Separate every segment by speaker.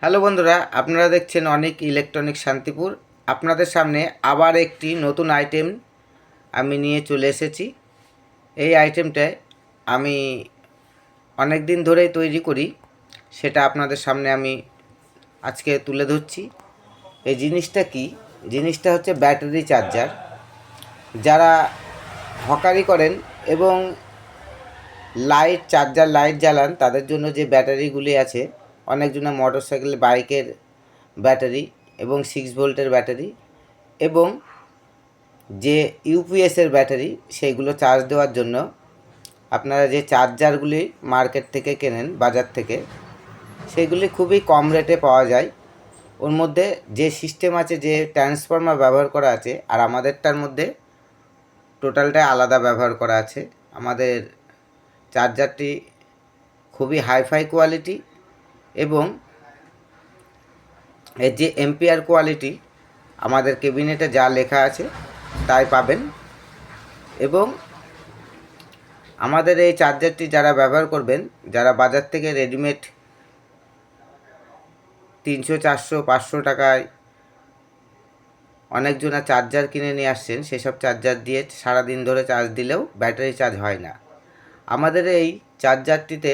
Speaker 1: Hello বন্ধুরা, আপনারা দেখছেন অনেক ইলেকট্রনিক শান্তিপুর। আপনাদের সামনে আবার একটি নতুন আইটেম আমি নিয়ে চলে এসেছি। এই আইটেমটায় আমি অনেক দিন ধরেই তৈরি করি, সেটা আপনাদের সামনে আমি আজকে তুলে ধরছি। এই জিনিসটা কি? জিনিসটা হচ্ছে ব্যাটারি চার্জার। যারা হকারি করেন এবং চার্জার লাইট জ্বালান, তাদের জন্য যে ব্যাটারিগুলি আছে, অনেকজনের মোটরসাইকেল বাইকের ব্যাটারি এবং 6 ভোল্টের ব্যাটারি এবং যে ইউপিএসের ব্যাটারি, সেইগুলো চার্জ দেওয়ার জন্য আপনারা যে চার্জারগুলি মার্কেট থেকে কেনেন, বাজার থেকে, সেগুলি খুবই কম রেটে পাওয়া যায়। ওর মধ্যে যে সিস্টেম আছে, যে ট্রান্সফর্মার ব্যবহার করা আছে, আর আমাদেরটার মধ্যে টোটালটাই আলাদা ব্যবহার করা আছে। আমাদের চার্জারটি খুবই হাইফাই কোয়ালিটি এবং এর যে এম্পিয়ার কোয়ালিটি আমাদের ক্যাবিনেটে যা লেখা আছে তাই পাবেন। এবং আমাদের এই চার্জারটি যারা ব্যবহার করবেন, যারা বাজার থেকে রেডিমেড 300, 400, 500 টাকায় অনেকজনা চার্জার কিনে নিয়ে আসছেন, সেসব চার্জার দিয়ে সারাদিন ধরে চার্জ দিলেও ব্যাটারি চার্জ হয় না। আমাদের এই চার্জারটিতে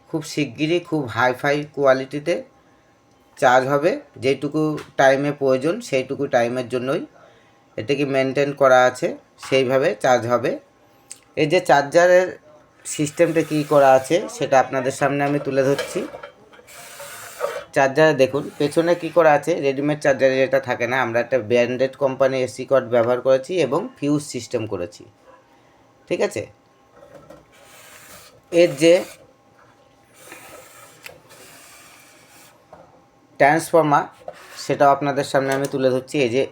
Speaker 1: খুব শিগগিরই খুব হাইফাই কোয়ালিটিতে চার্জ হবে। যেটুকু টাইমে প্রয়োজন সেইটুকু টাইমের জন্যই এটাকে মেনটেন করা আছে, সেইভাবে চার্জ হবে। এই যে চার্জারের সিস্টেমটা কী করা আছে সেটা আপনাদের সামনে আমি তুলে ধরছি। চার্জারে দেখুন পেছনে কী করা আছে। রেডিমেড চার্জারে যেটা থাকে না, আমরা একটা ব্র্যান্ডেড কোম্পানি এসি কর্ড ব্যবহার করেছি এবং ফিউজ সিস্টেম করেছি, ঠিক আছে। এর যে ট্রান্সফর্মার, সেটাও আপনাদের সামনে আমি তুলে ধরছি। এই যে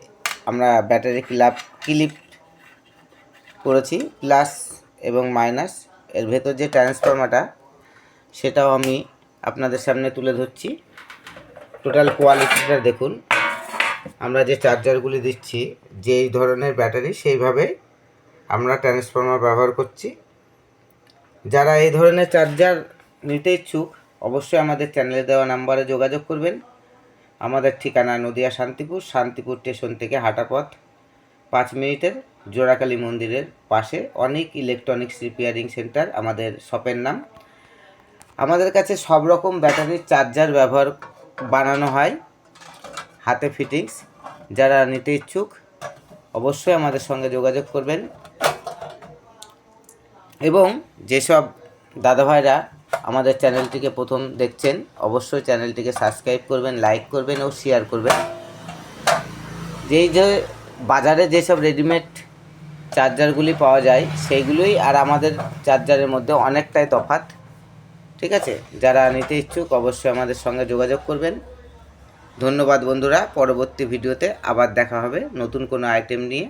Speaker 1: আমরা ব্যাটারি ক্লিপ করেছি, প্লাস এবং মাইনাস। এর ভেতর যে ট্রান্সফর্মারটা, সেটাও আমি আপনাদের সামনে তুলে ধরছি। টোটাল কোয়ালিটিটা দেখুন। আমরা যে চার্জারগুলি দিচ্ছি, যেই ধরনের ব্যাটারি, সেইভাবে আমরা ট্রান্সফর্মার ব্যবহার করছি। যারা এই ধরনের চার্জার নিতে ইচ্ছুক, অবশ্যই আমাদের চ্যানেলে দেওয়া নাম্বারে যোগাযোগ করবেন। আমাদের ঠিকানা নদিয়া শান্তিপুর স্টেশন থেকে হাঁটা পথ 5 মিনিটের, জোড়াকালী মন্দিরের পাশে অনেক ইলেকট্রনিক্স রিপেয়ারিং সেন্টার আমাদের শপের নাম। আমাদের কাছে সব রকম ব্যাটারির চার্জার বানানো হয়, হাতে ফিটিংস। যারা নিতে ইচ্ছুক অবশ্যই আমাদের সঙ্গে যোগাযোগ করবেন। এবং যেসব দাদাভাইরা আমাদের চ্যানেলটিকে প্রথম দেখছেন, অবশ্যই চ্যানেলটিকে সাবস্ক্রাইব করবেন, লাইক করবেন ও শেয়ার করবেন। যে বাজারে যেসব রেডিমেড চার্জারগুলি পাওয়া যায়, সেইগুলোই আর আমাদের চার্জারের মধ্যে অনেকটাই তফাৎ, ঠিক আছে। যারা নিতে ইচ্ছুক অবশ্যই আমাদের সঙ্গে যোগাযোগ করবেন। ধন্যবাদ বন্ধুরা। পরবর্তী ভিডিওতে আবার দেখা হবে নতুন কোনো আইটেম নিয়ে।